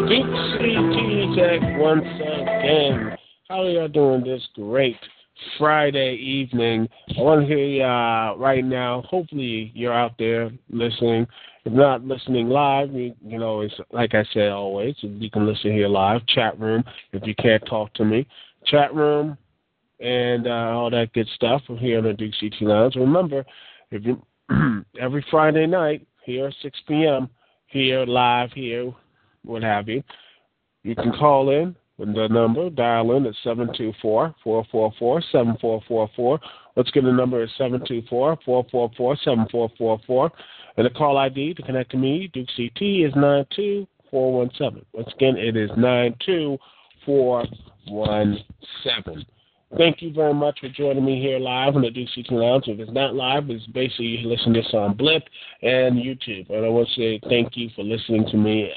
Dukect once again. How are y'all doing this great Friday evening? I want to hear you right now. Hopefully you're out there listening. If not listening live, you know, it's like I said always, you can listen here live. Chat room, if you can't talk to me. Chat room and all that good stuff here on the Duke CT Lounge. Remember, if you every Friday night here, 6 p.m., here, live, here, what have you. You can call in with the number, dial in at 724-444-7444. Let's get the number at 724-444-7444. And the call ID to connect to me, Duke CT, is 92417. Once again, it is 92417. Thank you very much for joining me here live on the Duke CT Lounge. If it's not live, it's basically you listen to this on Blip and YouTube. And I want to say thank you for listening to me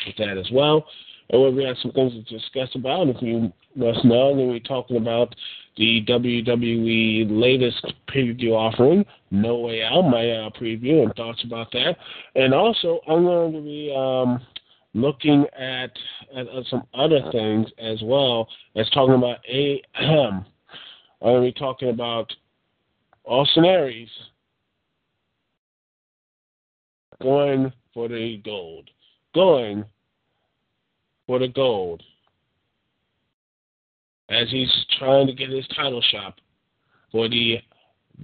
with that as well. And we have some things to discuss about. If you must know, then we're talking about the WWE latest preview offering, No Way Out, my preview and thoughts about that. And also, I'm going to be looking at some other things as well as talking about I'm going to be talking about Aries going for the gold. Going for the gold as he's trying to get his title shot for the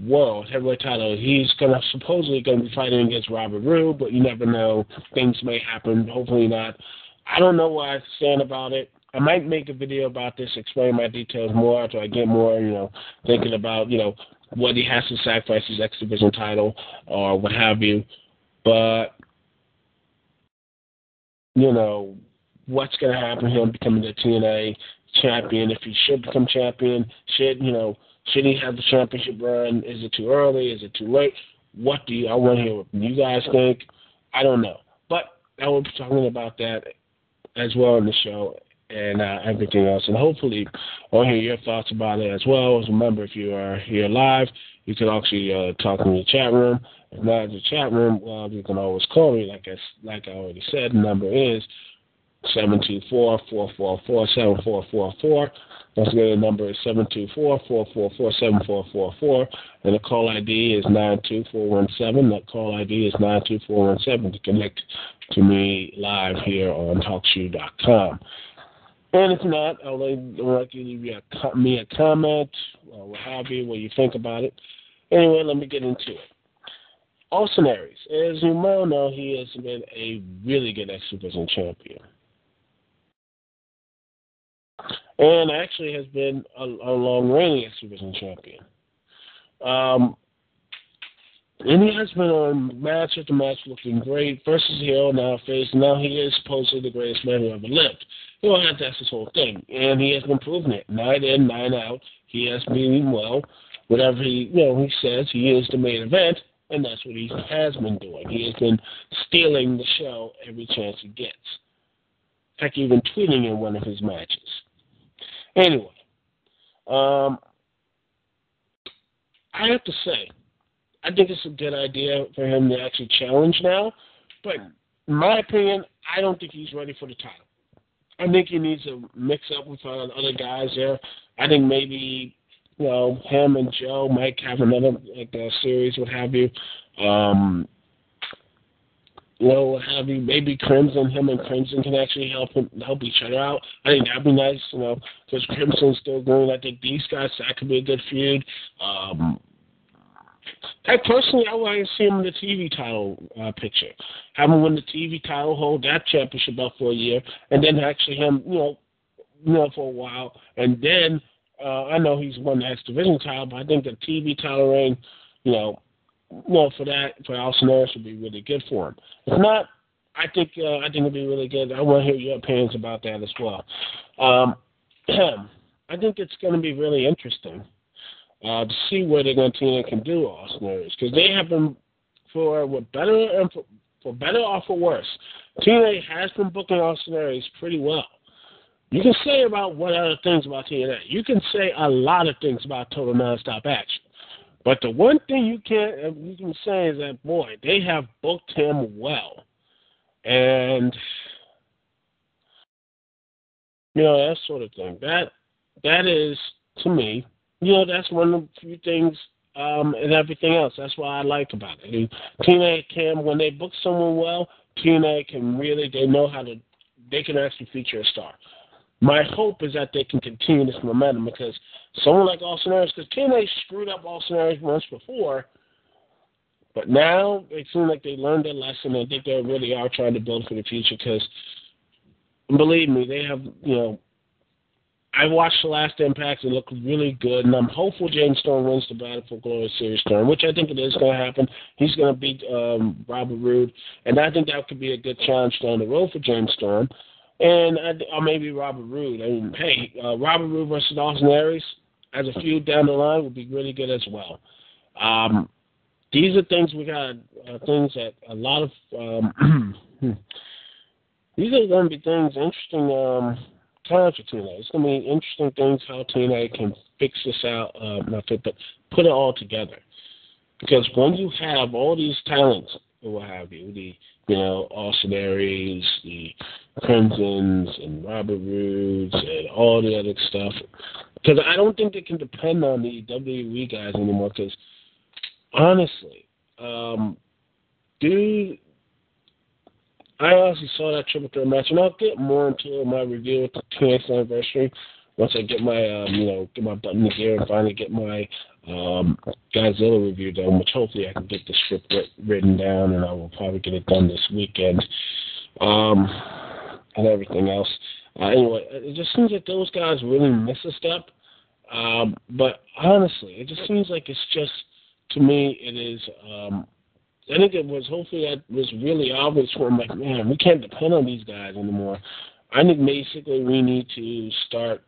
world heavyweight title. He's supposedly going to be fighting against Robert Roode, but you never know. Things may happen. Hopefully not. I don't know what I stand about it. I might make a video about this, explain my details more after I get more, thinking about, what he has to sacrifice his X Division title or what have you. But, what's going to happen to him becoming the TNA champion, if he should become champion, should he have the championship run? Is it too early? Is it too late? I want to hear what you guys think. I don't know. But I will be talking about that as well in the show and everything else. And hopefully I'll hear your thoughts about it as well. Remember, if you are here live, you can actually talk in the chat room. If not in the chat room, well, you can always call me. Like I already said, the number is 724-444-7444. Once again, the number is 724-444-7444. And the call ID is 92417. That call ID is 92417 to connect to me live here on TalkShoe.com. And if not, I'll let you leave me a comment or what have you, what you think about it. Anyway, let me get into it. Aries, as you well know, he has been a really good X Division champion. And actually has been a long-reigning X Division champion. And he has been on match after match looking great. Versus heel, now face. Now he is supposedly the greatest man who ever lived. That's his whole thing. And he has been proving it. 9 in, 9 out. He has been, whatever he says, he is the main event. And that's what he has been doing. He has been stealing the show every chance he gets. In fact, even tweeting in one of his matches. Anyway, I have to say, I think it's a good idea for him to actually challenge now. But in my opinion, I don't think he's ready for the title. I think he needs to mix up with other guys there. I think maybe, him and Joe might have another series, what have you. What have you. Maybe Crimson, him and Crimson can actually help each other out. I think that'd be nice, because Crimson's still going. I think these guys, that could be a good feud. Personally, I want to see him in the TV title picture. Have him win the TV title, hold that championship belt for a year, and then actually him, for a while. And then, I know he's won the X Division title, but I think the TV title reign, for Aries would be really good for him. If not, I think it'd be really good. I want to hear your opinions about that as well. I think it's going to be really interesting to see where they're going to can do Aries, because they have been for better or for worse. TNA has been booking Aries pretty well. You can say about what other things about TNA. You can say a lot of things about Total Nonstop Action. But the one thing you can say is that, boy, they have booked him well. And That sort of thing. That is, to me, that's one of the few things and everything else. That's what I like about it. And TNA can, when they book someone well, TNA can really, they can actually feature a star. My hope is that they can continue this momentum because someone like Austin Aries, because TNA screwed up Austin Aries once before, but now it seems like they learned their lesson. I think they really are trying to build for the future because, believe me, they have, I watched the last Impact. It looked really good, and I'm hopeful James Storm wins the Battle for Glory Series term, which I think it is going to happen. He's going to beat Robert Roode, and I think that could be a good challenge down the road for James Storm. And or maybe Robert Roode. I mean, hey, Robert Roode versus Austin Aries as a feud down the line would be really good as well. These are things we got, things that a lot of, these are going to be things, interesting times for TNA. It's going to be interesting things how TNA can fix this out, not fit, but put it all together. Because when you have all these talents, what have you, Austin Aries, the Crimsons, and Robert Roodes, and all the other stuff. Because I don't think they can depend on the WWE guys anymore. Because honestly, I honestly saw that triple threat match, and I'll get more into my review with the 20th anniversary once I get my, get my button in gear and finally get my Godzilla review done, which hopefully I can get the script written down, and I will probably get it done this weekend, and everything else. Anyway, it just seems like those guys really miss a step, but honestly, it just seems like it's just, to me, it is, I think it was, hopefully that was really obvious for them, like, man, we can't depend on these guys anymore. I think basically we need to start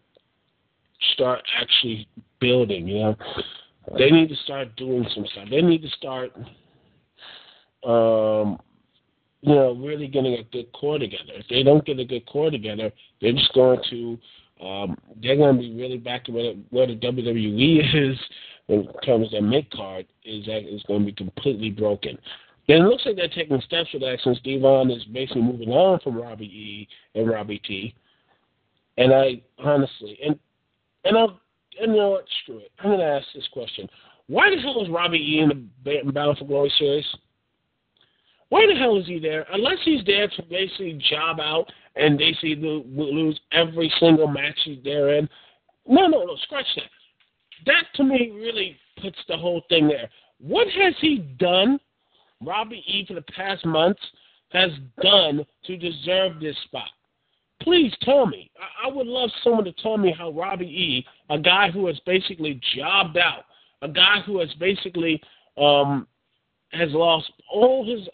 actually building, They need to start doing some stuff. They need to start, really getting a good core together. If they don't get a good core together, they're just going to, they're going to be really back to where the WWE is in terms of their mid-card, is going to be completely broken. And it looks like they're taking steps with that since Devon is basically moving on from Robbie E. and Robbie T. And I honestly, and you know what, screw it. I'm going to ask this question. Why the hell is Robbie E. in the Battle for Glory series? Why the hell is he there? Unless he's there to basically job out and basically lose every single match he's there in. No, scratch that. That, to me, really puts the whole thing there. What has he done, Robbie E., for the past months, has done to deserve this spot? Please tell me. I would love someone to tell me how Robbie E., a guy who has basically jobbed out, a guy who has basically has lost all his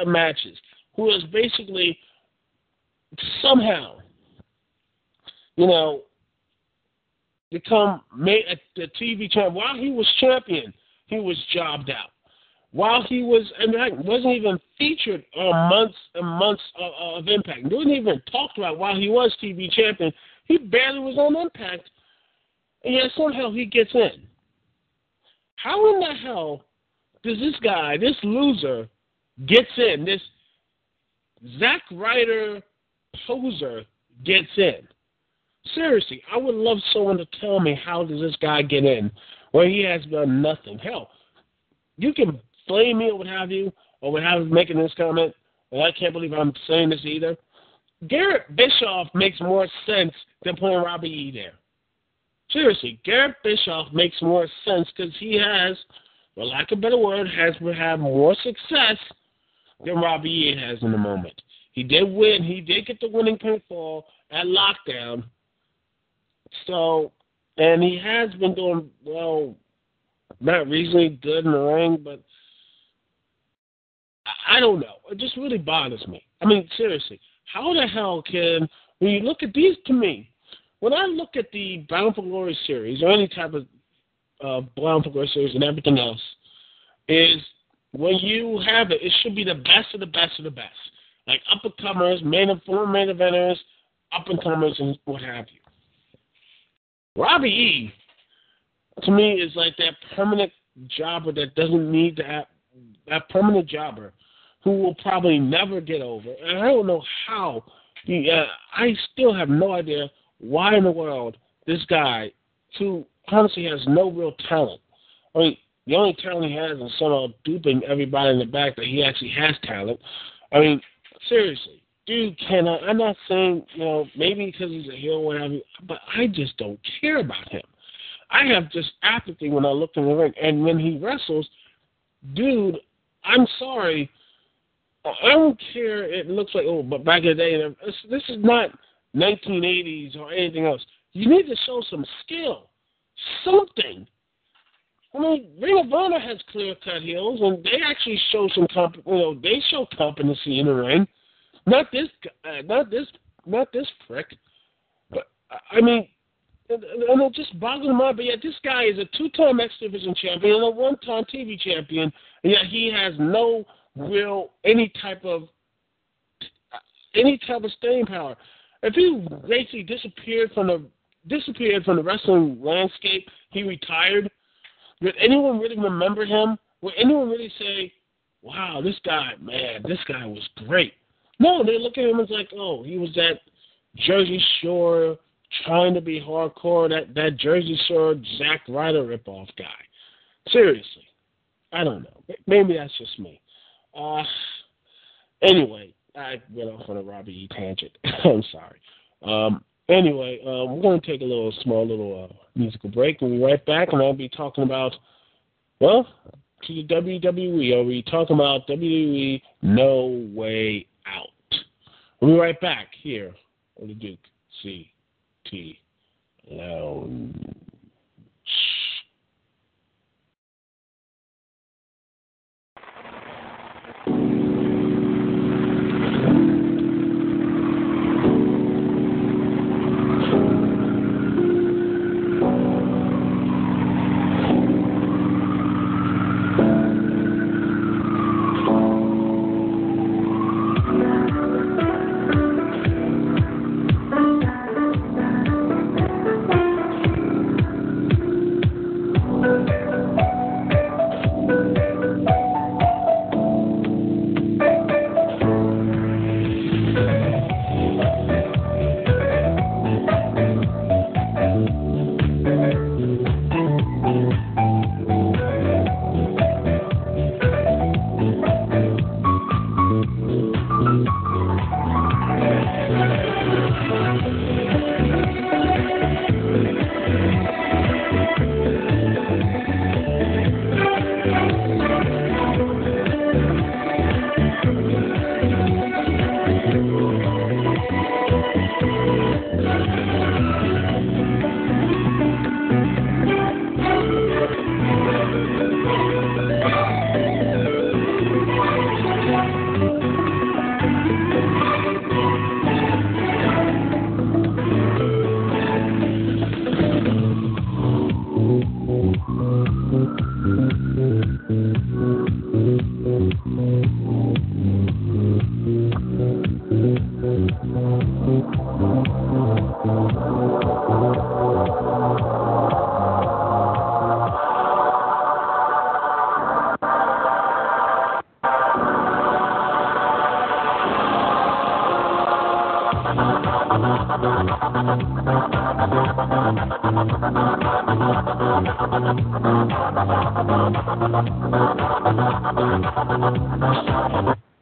matches, who has basically somehow, become the TV champion. While he was champion, he was jobbed out. While he was, wasn't even featured on months and months of Impact. He wasn't even talked about while he was TV champion. He barely was on Impact, and yet somehow he gets in. How in the hell does this guy, this loser, gets in? This Zack Ryder poser gets in. Seriously, I would love someone to tell me how does this guy get in where he has done nothing. Hell, you can blame me or what have you, or what have you making this comment, and I can't believe I'm saying this either. Garrett Bischoff makes more sense than putting Robbie E. there. Seriously, Garrett Bischoff makes more sense because he has, for lack of a better word, has had more success than Robbie E. has in the moment. He did win. He did get the winning pinfall at Lockdown. So, and he has been doing, well, not reasonably good in the ring, but I don't know. It just really bothers me. I mean, seriously, how the hell can, when you look at these, to me, when I look at the Bound for Glory series, or any type of Bound for Glory series and everything else, is when you have it, it should be the best of the best of the best. Like up-and-comers, former main eventers, up-and-comers, and what have you. Robbie E., to me, is like that permanent jobber that doesn't need to have, that permanent jobber who will probably never get over. And I don't know how. I still have no idea why in the world this guy, who honestly has no real talent, I mean, the only talent he has is somehow duping everybody in the back that he actually has talent. I mean, seriously, dude cannot. I'm not saying, maybe because he's a heel or whatever, but I just don't care about him. I have just apathy when I look in the ring. And when he wrestles, dude, I'm sorry. I don't care. It looks like, but back in the day, this is not 1980s or anything else. You need to show some skill, something. I mean, Ring of Honor has clear-cut heels, and they actually show some, they show competency in the ring. Not this prick. But I mean, and it just boggles my mind. But yet, this guy is a two-time X Division champion and a one-time TV champion, and yet he has no real any type of staying power. If he basically disappeared from the wrestling landscape, he retired. Would anyone really remember him? Would anyone really say, "Wow, this guy was great"? No, they look at him as like, "Oh, he was that Jersey Shore trying to be hardcore, that Jersey Shore Zack Ryder ripoff guy." Seriously, I don't know. Maybe that's just me. Anyway, I went off on a Robbie E tangent. I'm sorry. Anyway, we're going to take a small little musical break. We'll be right back, and I'll be talking about, to the WWE. I'll be talking about WWE No Way Out. We'll be right back here on the Duke CT Lounge.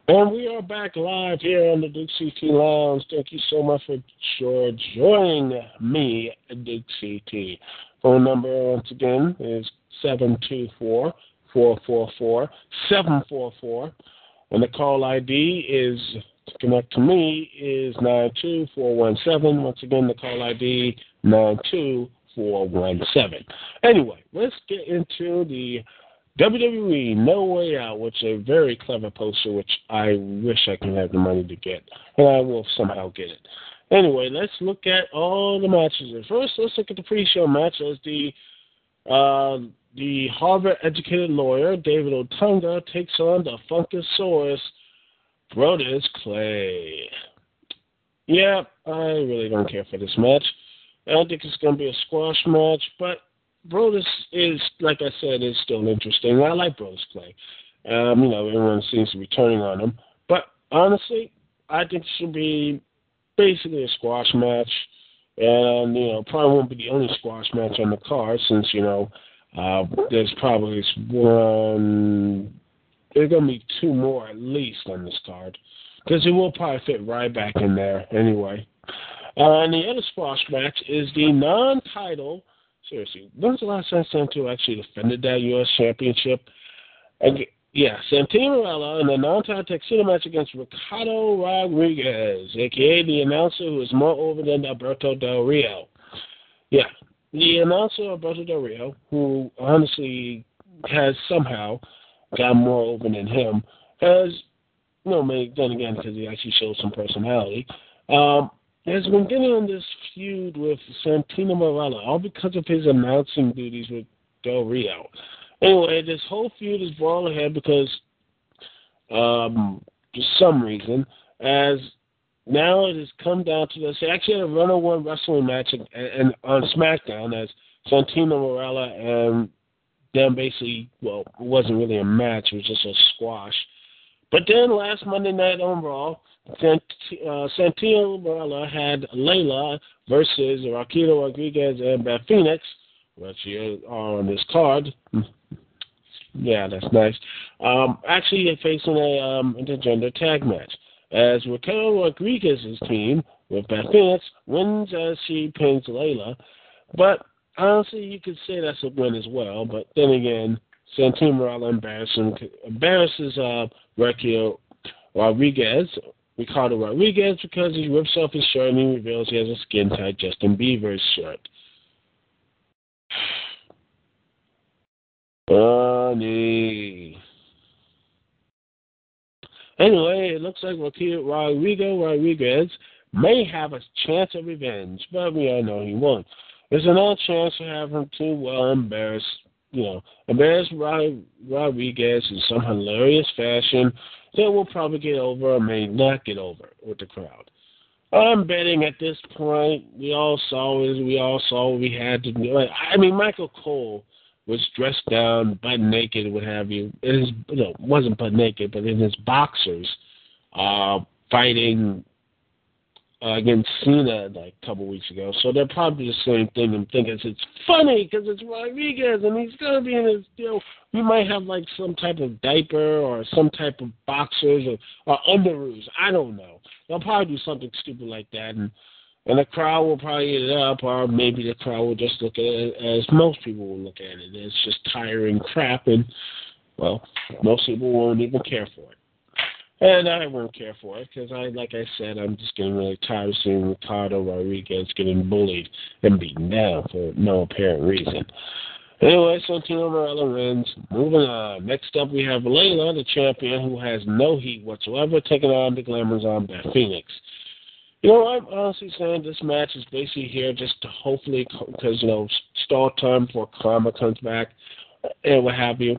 And we are back live here on the Duke CT Lounge. Thank you so much for joining me at Duke CT. Phone number, once again, is 724-444-744. And the call ID is, to connect to me, is 92417. Once again, the call ID, 92417. Anyway, let's get into the WWE No Way Out, which is a very clever poster, which I wish I could have the money to get, and I will somehow get it. Anyway, let's look at all the matches. First, let's look at the pre-show match as the Harvard-educated lawyer, David Otunga, takes on the Funkasaurus, Brodus Clay. Yeah, I really don't care for this match. I don't think it's going to be a squash match, but Brodus is, like I said, is still interesting. I like Brodus Clay. Everyone seems to be turning on him. But honestly, I think it should be basically a squash match. And, probably won't be the only squash match on the card since, there's probably there's going to be two more at least on this card because it will probably fit right back in there anyway. And the other squash match is the non-title. Seriously, when's the last time Santino actually defended that U.S. Championship? Yeah, Santino Marella in a non-title tuxedo match against Ricardo Rodriguez, a.k.a. the announcer who is more over than Alberto Del Rio. Yeah, the announcer Alberto Del Rio, who honestly has somehow got more over than him, has, then again, because he actually shows some personality, has been getting on this feud with Santino Marella, all because of his announcing duties with Del Rio. Anyway, this whole feud is boiling ahead because, for some reason, as now it has come down to this. They actually had a run-on-one wrestling match on SmackDown as Santino Marella and them basically, well, it wasn't really a match, it was just a squash. But then last Monday night on Raw, Santino Marella had Layla versus Raquel Rodriguez and Beth Phoenix, which are on this card. Yeah, that's nice. Actually, they're facing a intergender tag match as Raquel Rodriguez's team with Beth Phoenix wins as she pins Layla. But honestly, you could say that's a win as well. But then again, Santino Marella embarrasses Raquel Rodriguez, Ricardo Rodriguez, because he rips off his shirt and he reveals he has a skin-tight Justin Bieber's shirt. Funny. Anyway, it looks like Raquel Rodriguez may have a chance of revenge, but we all know he won't. There's another chance to have him embarrass Rodriguez in some hilarious fashion that will probably get over or may not get over with the crowd. I'm betting at this point, we all saw what we had to do. I mean, Michael Cole was dressed down, butt naked, what have you. Wasn't butt naked, but in his boxers, fighting against Cena like a couple weeks ago. So they're probably the same thing and thinking it's funny because it's Rodriguez and he's going to be in his, we might have like some type of diaper or some type of boxers or underoos. I don't know. They'll probably do something stupid like that and the crowd will probably eat it up, or maybe the crowd will just look at it as most people will look at it. It's just tiring crap, and, well, most people won't even care for it. And I won't care for it because, like I said, I'm just getting really tired of seeing Ricardo Rodriguez getting bullied and beaten down for no apparent reason. Anyway, Santino Marella wins. Moving on. Next up, we have Layla, the champion, who has no heat whatsoever, taking on the Glamazon Beth Phoenix. I'm honestly saying this match is basically here just to hopefully, because, stall time before Karma comes back and what have you.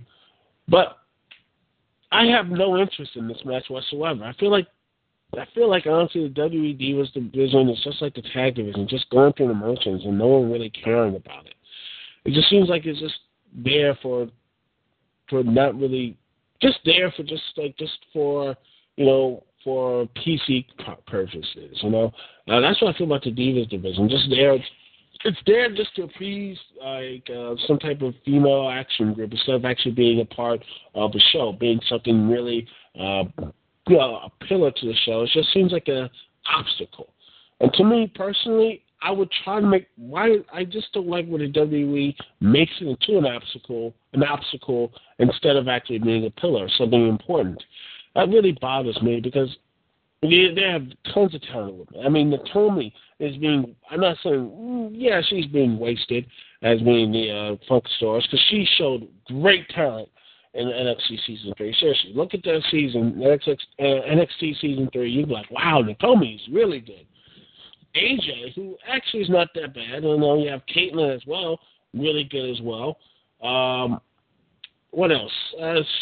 But I have no interest in this match whatsoever. I feel like honestly the WWE Divas division is just like the tag division, just going through the motions and no one really caring about it. It just seems like it's just there for not really, just there for for PC purposes, that's what I feel about the Divas division. Just there, it's there just to appease some type of female action group instead of actually being a part of the show, being something really a pillar to the show. It just seems like an obstacle. And to me personally, I would try to I just don't like when the WWE makes it into an obstacle instead of actually being a pillar, something important. That really bothers me because they have tons of talent with me. I mean, Natomi is being, I'm not saying, she's being wasted as being the Funkstars because she showed great talent in NXT Season 3. Seriously, look at that season, NXT Season 3, you'd be like, wow, Natomi's really good. AJ, who actually is not that bad, and you have Caitlyn as well, really good as well. What else?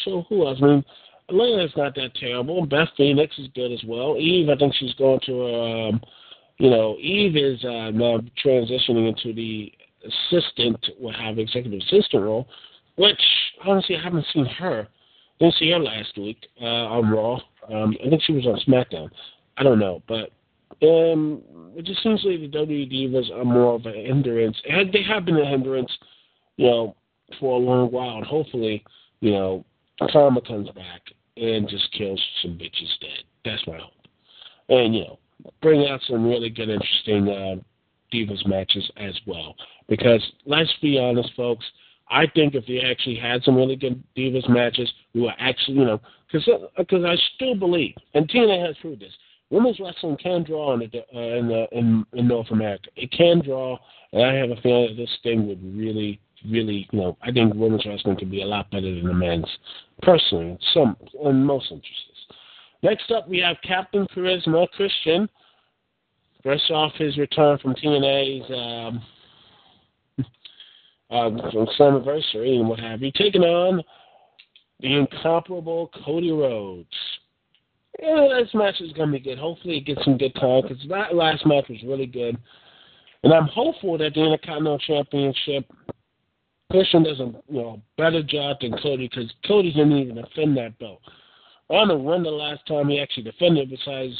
So who else? I mean, Layla's not that terrible. Beth Phoenix is good as well. Eve, I think she's going to, Eve is now transitioning into the executive assistant role, which, honestly, I haven't seen her. Didn't see her last week on Raw. I think she was on SmackDown. I don't know, but, it just seems like the WWE Divas are more of a hindrance. And they have been a hindrance, for a long while. And hopefully, Karma comes back and just kills some bitches dead. That's my hope. And, bring out some really good, interesting Divas matches as well. Because, let's be honest, folks, I think if they actually had some really good Divas matches, we were actually, because I still believe, and TNA has proved this, women's wrestling can draw in North America. It can draw, and I have a feeling that this thing would really, really, I think women's wrestling could be a lot better than the men's, personally, in most instances. Next up, we have Captain Charisma Christian. Fresh off his return from TNA's anniversary and what have you, taking on the incomparable Cody Rhodes. This match is going to be good. Hopefully it gets some good time because that last match was really good. And I'm hopeful that the Intercontinental Championship, Christian does a better job than Cody because Cody didn't even defend that belt. I don't know when the last time he actually defended besides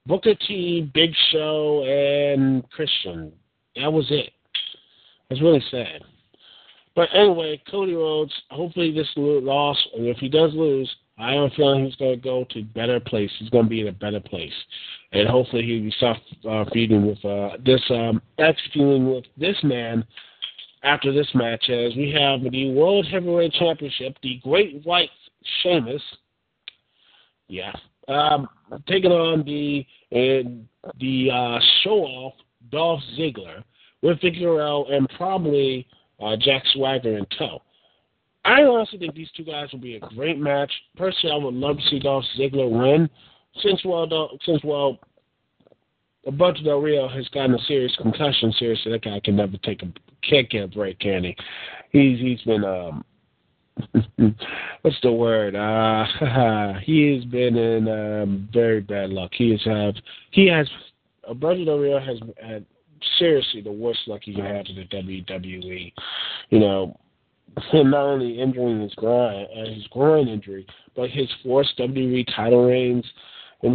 Booker T, Big Show, and Christian. That was it. It's really sad. But anyway, Cody Rhodes, hopefully this loss, and if he does lose, I have a feeling he's going to go to a better place. He's going to be in a better place. And hopefully he'll be feuding with executing with this man after this match, as we have the World Heavyweight Championship, the Great White Sheamus, taking on the show-off Dolph Ziggler with Vicky Guerrero and probably Jack Swagger in tow. I honestly think these two guys will be a great match. Personally, I would love to see Dolph Ziggler win, since Alberto Del Rio has gotten a serious concussion. Seriously, that guy can never can't get a break, can he? He's been what's the word? He has been in very bad luck. Alberto Del Rio has had seriously the worst luck he can have in the WWE. Him not only injuring his groin injury, but his forced WWE title reigns. He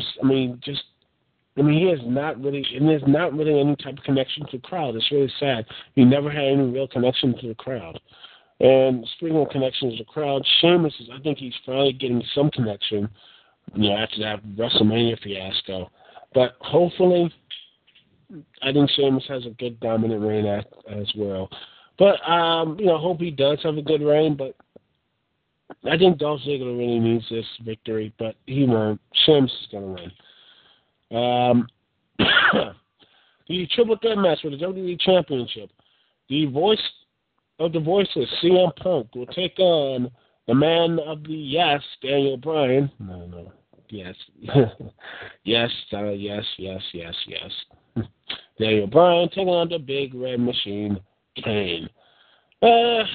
has not really, and there's not really any type of connection to the crowd. It's really sad. He never had any real connection to the crowd. And speaking of connections to the crowd, Sheamus I think he's finally getting some connection, after that WrestleMania fiasco. But hopefully, I think Sheamus has a good dominant reign as well. But, hope he does have a good reign, but I think Dolph Ziggler really needs this victory, but he won't. Sheamus is going to win. The triple threat match for the WWE Championship. The voice of the voiceless, CM Punk, will take on the man of the yes, Daniel Bryan. No. Yes. yes. Daniel Bryan taking on the Big Red Machine, Kane. Okay.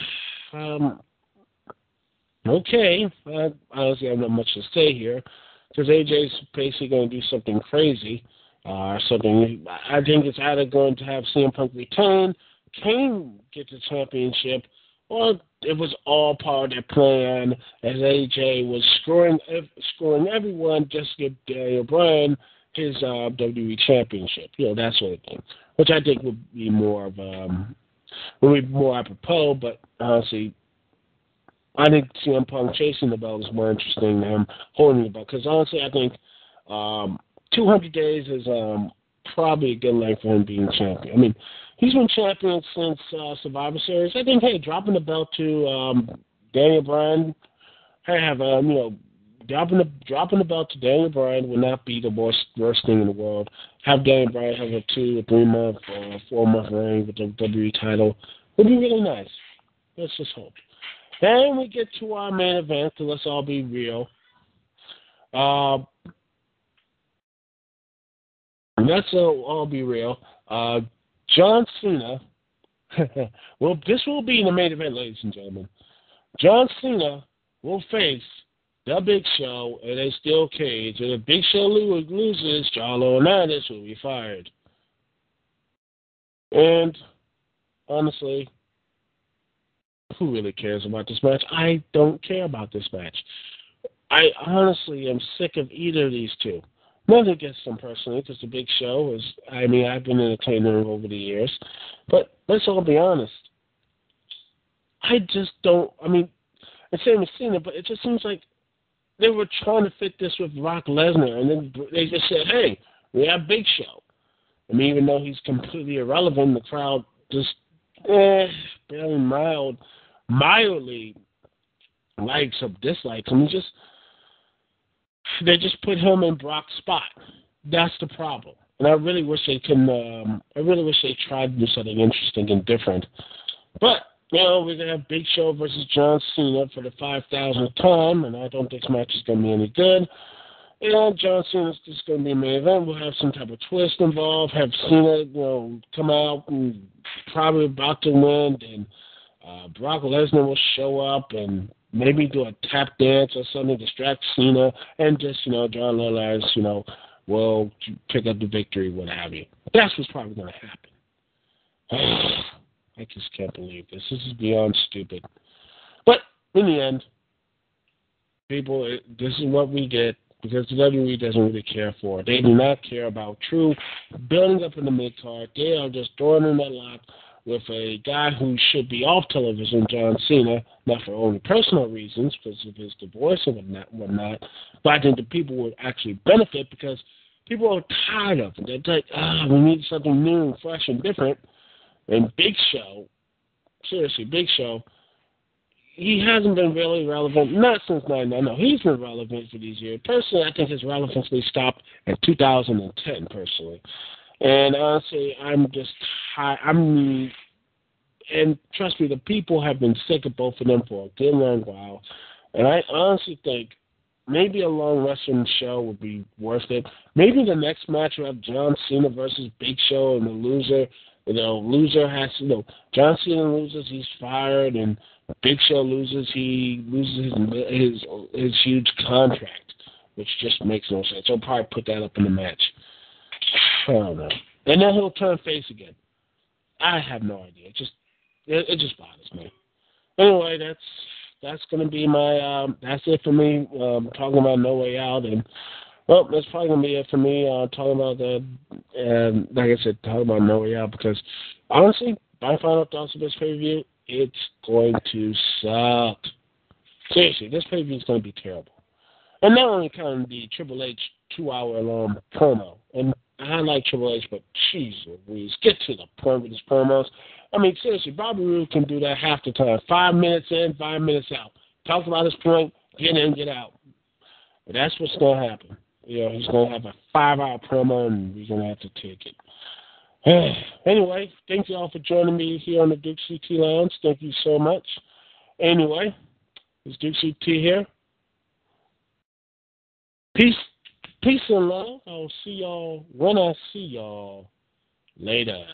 Honestly, I have not much to say here because AJ's basically going to do something crazy. Something. I think it's either going to have CM Punk retain, Kane get the championship, or it was all part of their plan as AJ was scoring everyone just to give Daniel Bryan his WWE championship. That sort of thing, which I think would be more apropos. But honestly, I think CM Punk chasing the belt is more interesting than him holding the belt. Because honestly, I think 200 days is probably a good length for him being champion. He's been champion since Survivor Series. I think, dropping the belt to Daniel Bryan, dropping the belt to Daniel Bryan would not be the worst thing in the world. Have Daniel Bryan have a 2 or 3 month or 4 month reign with the WWE title would be really nice. Let's just hope. Then we get to our main event, so let's all be real. Let's all be real. John Cena, this will be the main event, ladies and gentlemen. John Cena will face The Big Show in a steel cage. And if Big Show loses, John Laurinaitis will be fired. And honestly, who really cares about this match? I don't care about this match. I honestly am sick of either of these two. Nothing against them personally, because the Big Show is, I mean, I've been entertaining him over the years. But let's all be honest. I just don't, I mean, and same as Cena, but it just seems like they were trying to fit this with Brock Lesnar, and then they just said, hey, we have Big Show. I mean, even though he's completely irrelevant, the crowd just, barely mildly likes or dislikes him. They just put him in Brock's spot. That's the problem. And I really wish they tried to do something interesting and different. But, we're going to have Big Show versus John Cena for the 5,000th time, and I don't think this match is going to be any good. And John Cena's just going to be a main event. We'll have some type of twist involved, have Cena, come out and probably about to win, and Brock Lesnar will show up and maybe do a tap dance or something, distract Cena, and just, John Lillard, will pick up the victory, what have you. That's what's probably going to happen. I just can't believe this. This is beyond stupid. But in the end, people, this is what we get because the WWE doesn't really care for it. They do not care about true building up in the mid-card. They are just throwing in that lot with a guy who should be off television, John Cena, not for only personal reasons, because of his divorce and whatnot, but I think the people would actually benefit because people are tired of it. They're like, we need something new and fresh and different. And Big Show, seriously, Big Show, he hasn't been really relevant, not since 99. No, he's been relevant for these years. Personally, I think his relevancy stopped at 2010, personally. And honestly, I'm just and trust me, the people have been sick of both of them for a good long while. And I honestly think maybe a long wrestling show would be worth it. Maybe the next match will have John Cena versus Big Show, and the loser, has, John Cena loses, he's fired, and Big Show loses, he loses his huge contract, which just makes no sense. He'll probably put that up in the match. I don't know. And then he'll turn face again. I have no idea. It just bothers me. Anyway, that's going to be my, that's it for me, talking about No Way Out. And, well, that's probably going to be it for me, talking about like I said, talking about No Way Out, because, honestly, my final thoughts of this pay-per-view, it's going to suck. Seriously, this pay-per-view is going to be terrible. And not only kind of the Triple H 2-hour-long promo, and I like Triple H, but jeez Louise, get to the point with his promos. I mean, seriously, Bobby Roode can do that half the time. 5 minutes in, 5 minutes out. Talk about his point, get in, get out. But that's what's going to happen. He's going to have a 5-hour promo, and we're going to have to take it. Anyway, thank you all for joining me here on the Duke CT Lounge. Thank you so much. Anyway, it's Duke CT here. Peace and love. I'll see y'all when I see y'all later.